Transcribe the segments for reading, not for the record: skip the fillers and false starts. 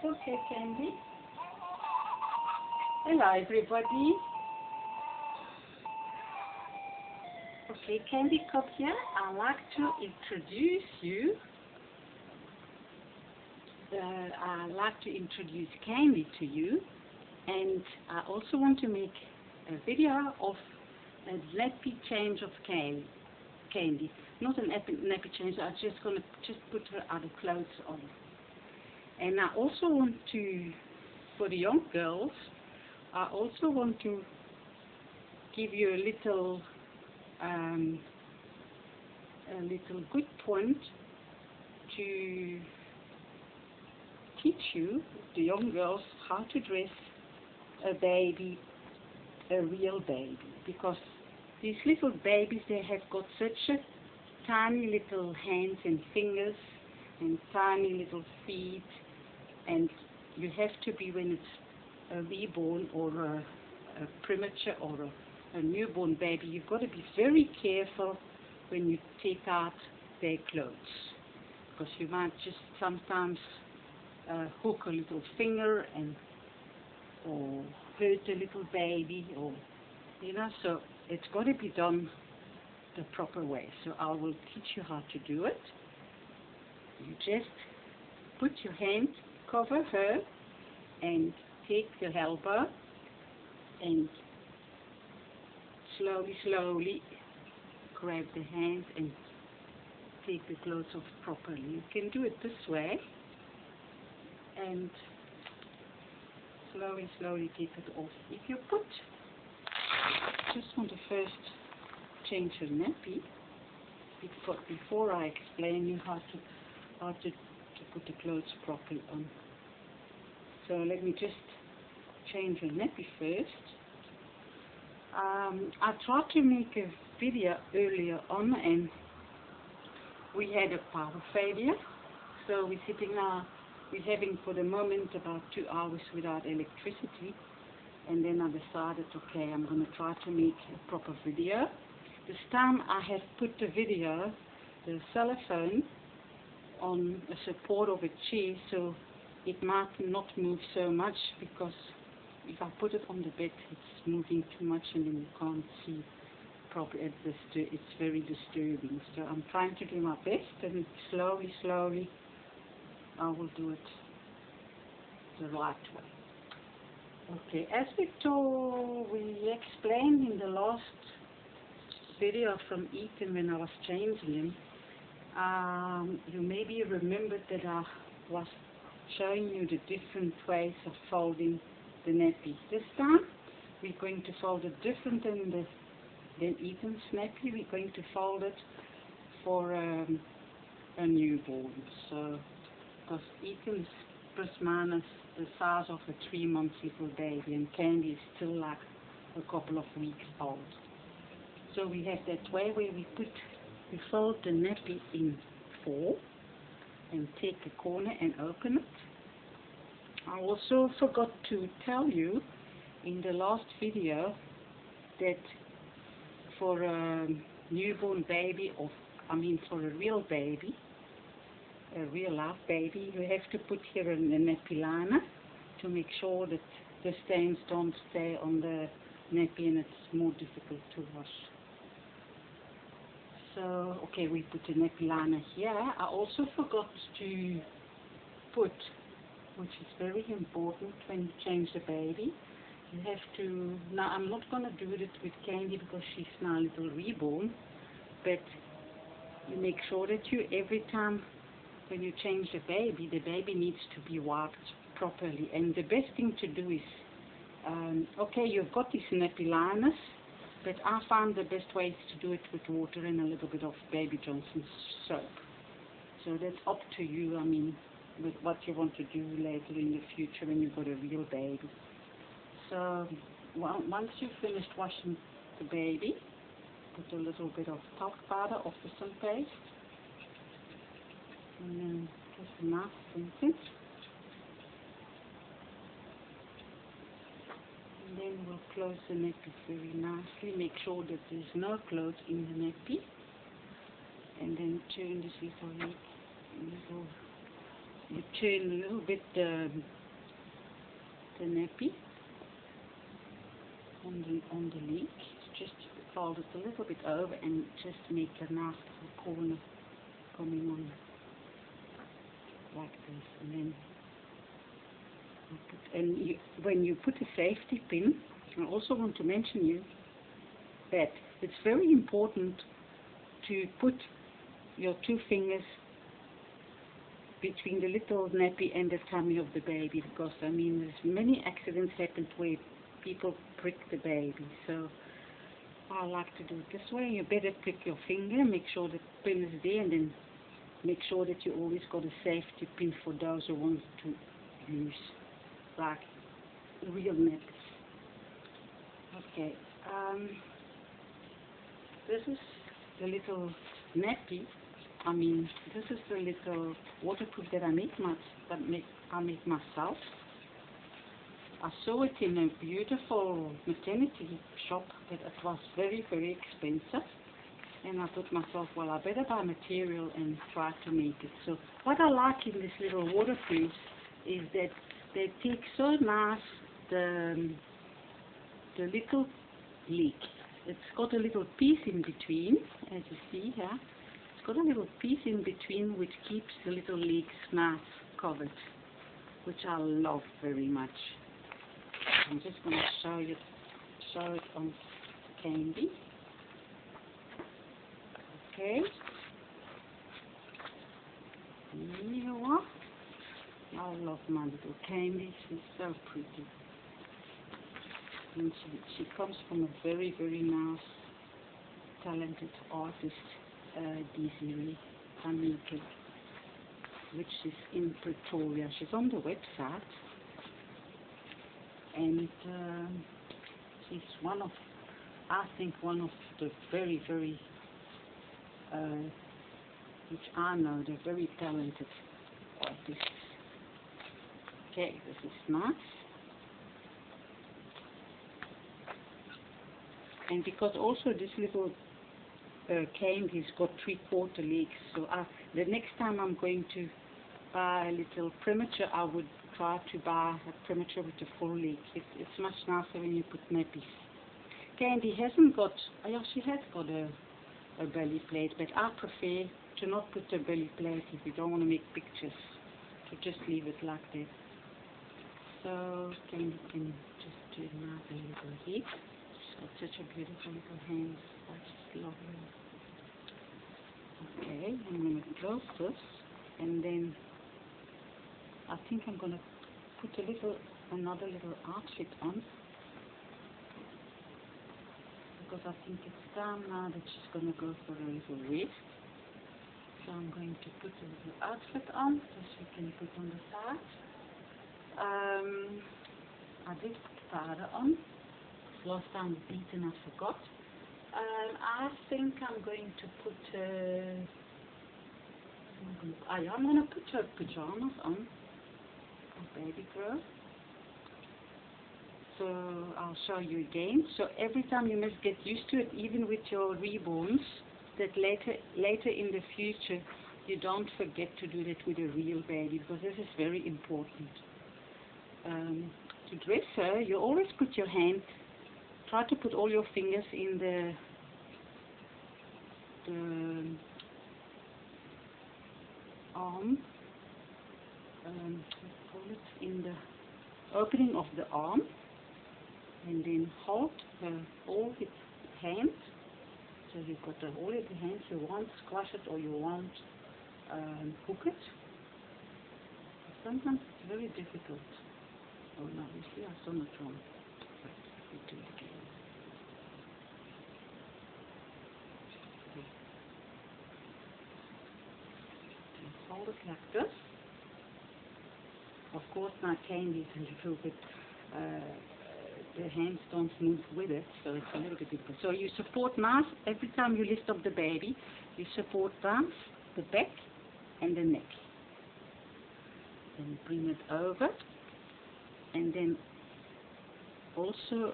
Okay, Kandy. Hello, everybody. Okay, Kandy Cop here. I'd like to introduce you. I'd like to introduce Kandy to you, and I also want to make a video of a nappy change of Kandy. Not an nappy change. I'm just gonna put her other clothes on. And I also want to, for the young girls, I also want to give you a little good point to teach you, the young girls, how to dress a baby, a real baby, because these little babies, they have got such a tiny little hands and fingers and tiny little feet, and you have to be, when it's a reborn or a premature or a newborn baby, you've got to be very careful when you take out their clothes, because you might just sometimes hook a little finger or hurt a little baby, or so it's got to be done the proper way. So I will teach you how to do it. You just put your hand, cover her, and take your elbow and slowly grab the hand and take the clothes off properly. You can do it this way and slowly take it off. If you just want to first change your nappy before I explain you how to put the clothes properly on. So let me just change your nappy first. I tried to make a video earlier on, and we had a power failure, so we're having for the moment about 2 hours without electricity. And then I decided, okay, I'm going to try to make a proper video. This time I have put the video, the telephone, on a support of a chair, so it might not move so much, because if I put it on the bed, it's moving too much and then you can't see properly. It's very disturbing. So I'm trying to do my best, and slowly I will do it the right way. Okay, as we explained in the last video from Ethan when I was changing him, you maybe remembered that I was showing you the different ways of folding the nappy. This time we're going to fold it different than Ethan's nappy. We're going to fold it for a newborn. So, because Ethan's plus minus the size of a 3-month little baby, and Kandy is still like a couple of weeks old. So we have that way where we fold the nappy in 4 and take the corner and open it. I also forgot to tell you in the last video that for a newborn baby, for a real baby, a real life baby, you have to put here a nappy liner to make sure that the stains don't stay on the nappy and it's more difficult to wash. So, okay, we put a nappy liner here. I also forgot to put, which is very important when you change the baby, you have to, now I'm not going to do it with Kandy because she's now a little reborn, but you make sure that every time when you change the baby needs to be wiped properly. And the best thing to do is, okay, you've got these nappy liners, but I found the best way is to do it with water and a little bit of Baby Johnson's soap. So that's up to you, with what you want to do later in the future when you've got a real baby. So once you've finished washing the baby, put a little bit of talc powder or some paste, and then just a nice sentence. And then we'll close the nappy very nicely. Make sure that there's no clothes in the nappy. And then turn this little you turn a little bit the nappy on the leak. Just fold it a little bit over and just make a nice little corner coming on like this. And then when you put a safety pin, I also want to mention you that it's very important to put your 2 fingers between the little nappy and the tummy of the baby, because I mean there's many accidents happen where people prick the baby. So I like to do it this way. You better prick your finger, make sure the pin is there, and then make sure that you always got a safety pin for those who want to use like real nappies. Okay, this is the little nappy. I mean, this is the little waterproof that I make myself. I saw it in a beautiful maternity shop, but it was very, very expensive. And I thought myself, well, I better buy material and try to make it. So what I like in this little waterproofs is that they take so nice the little leak. It's got a little piece in between, as you see here. It's got a little piece in between which keeps the little leaks nice covered, which I love very much. I'm just going to show it on Kandy. Okay. Here you are. I love my little Kandy. She's so pretty. And she comes from a very, very nice, talented artist, Desiree, which is in Pretoria. She's on the website. And she's I think one of the very, very, which I know, they're very talented artists. Okay, this is nice. And because also this little Kandy's got 3/4 legs, so the next time I'm going to buy a little premature, I would try to buy a premature with a full leg. It's much nicer when you put nappies. Kandy hasn't got, she has got a belly plate, but I prefer to not put a belly plate if you don't want to make pictures, to just leave it like that. So Kandy can just do my belly head. She's got such a beautiful little hands. I just love her. Okay, I'm going to close this, and then I think I'm going to put another little outfit on, because I think it's time now that she's going to go for a little rest. So I'm going to put a little outfit on, which we can put on the side. I did put powder on. Last time we beat and I forgot. I think I'm going to put I'm going to put her pajamas on, baby girl. So I'll show you again. So every time you must get used to it, even with your reborns, that later in the future you don't forget to do that with a real baby, because this is very important. To dress her, you always put your hand, try to put all your fingers in the arm, call it in the opening of the arm, and then hold all the hands. So you've got all of the hands. You want squash it or you want hook it. Sometimes it's very difficult. Oh no, you see, I've done it wrong. Let me do it again. Hold it like this. Of course, my Kandy is a little bit, the hands don't move with it, so it's a little bit different. So you support nice, every time you lift up the baby, you support nice the back and the neck. Then bring it over, and then also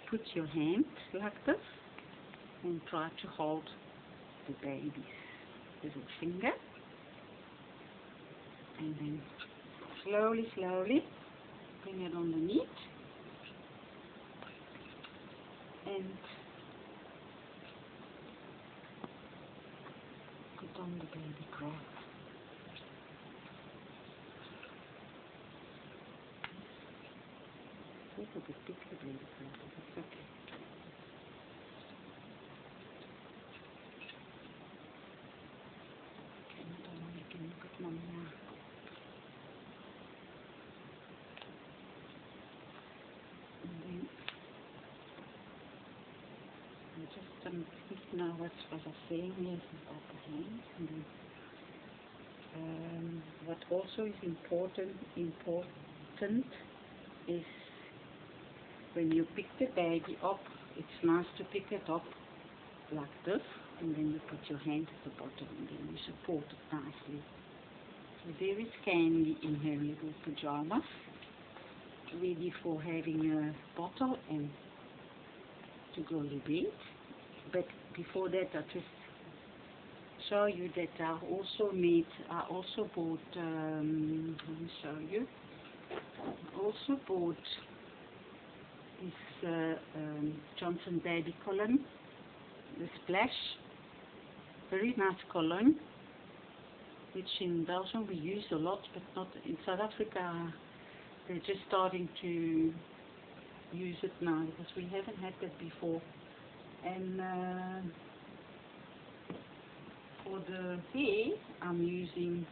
put your hand like this and try to hold the baby's little finger. And then slowly bring it underneath. And put on the baby crab. A little bit big, the baby crab, but it's okay. Okay, I don't want to look at mom now. And then I just think now what was I saying here about the hands. And then, what also is important is when you pick the baby up, it's nice to pick it up like this, and then you put your hand at the bottom and then you support it nicely. So there is Kandy in her little pajamas, ready for having a bottle and to go to bed. But before that, I just show you that I also bought, let me show you, I also bought this Johnson Baby cologne, the Splash, very nice cologne, which in Belgium we use a lot, but not in South Africa. They're just starting to use it now because we haven't had that before. And for the hair, I'm using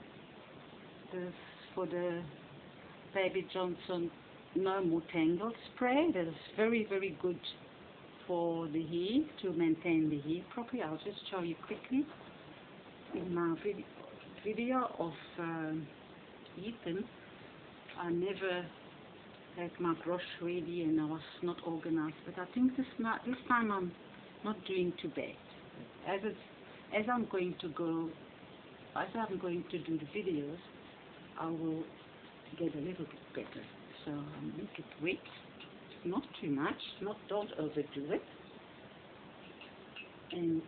this for the Baby Johnson No More Tangle spray. That is very, very good for the hair, to maintain the hair properly. I'll just show you quickly. In my video of Ethan, I never had my brush ready and I was not organized, but I think this time I'm not doing too bad. As I'm going to do the videos, I will get a little bit better. So I'll make it wet, not too much, don't overdo it, and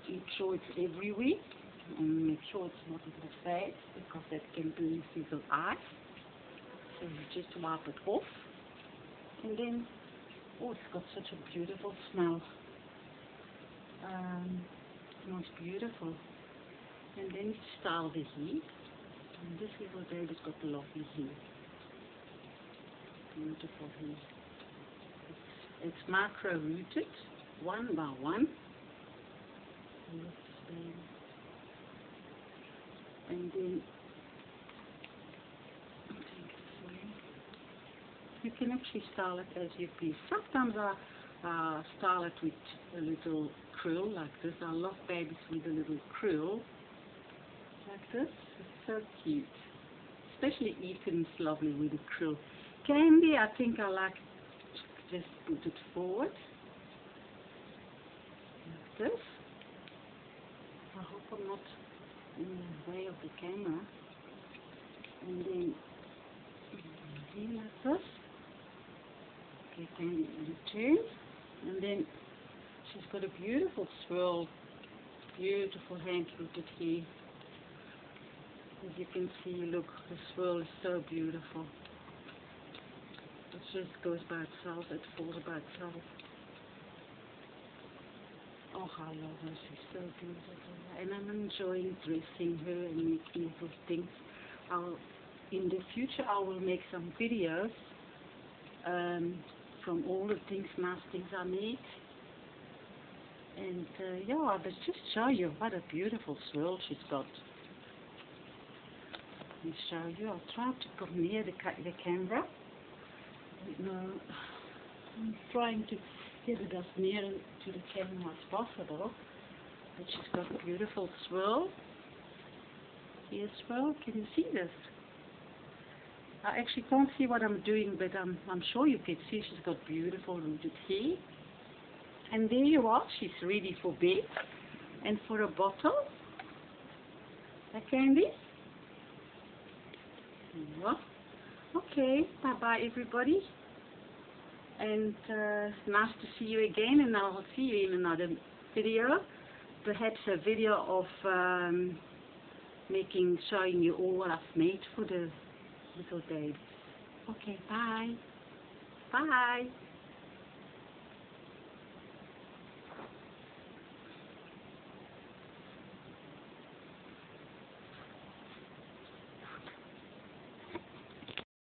make sure it's everywhere, and make sure it's not in the face because that can bring people's eyes. So you just wipe it off, and then, oh, it's got such a beautiful smell. It smells beautiful. And then you style the hair. And this little baby's got lovely hair. Beautiful hair. It's micro rooted, one by one. And then you can actually style it as you please. Sometimes I style it with a little krill like this. I love babies with a little krill like this. It's so cute. Especially Ethan's lovely with the krill. Kandy, I think I like to just put it forward like this. I hope I'm not in the way of the camera. And then like this. Okay, Kandy return. And then she's got a beautiful swirl, beautiful hand-rooted hair. As you can see, look, the swirl is so beautiful. It just goes by itself, it falls by itself. Oh, I love her, she's so beautiful. And I'm enjoying dressing her and making little things. In the future, I will make some videos from all the things, nice things I make. And yeah, I'll just show you what a beautiful swirl she's got. Let me show you. I'll try to come near the camera. No, I'm trying to get it as near to the camera as possible. But she's got a beautiful swirl. Here swirl. Can you see this? I actually can't see what I'm doing, but I'm sure you can see she's got beautiful rooted hair. And there you are. She's ready for bed and for a bottle. Kandy? Okay, bye-bye everybody. And nice to see you again, and I will see you in another video. Perhaps a video of showing you all what I've made for the little baby. Okay, bye. Bye.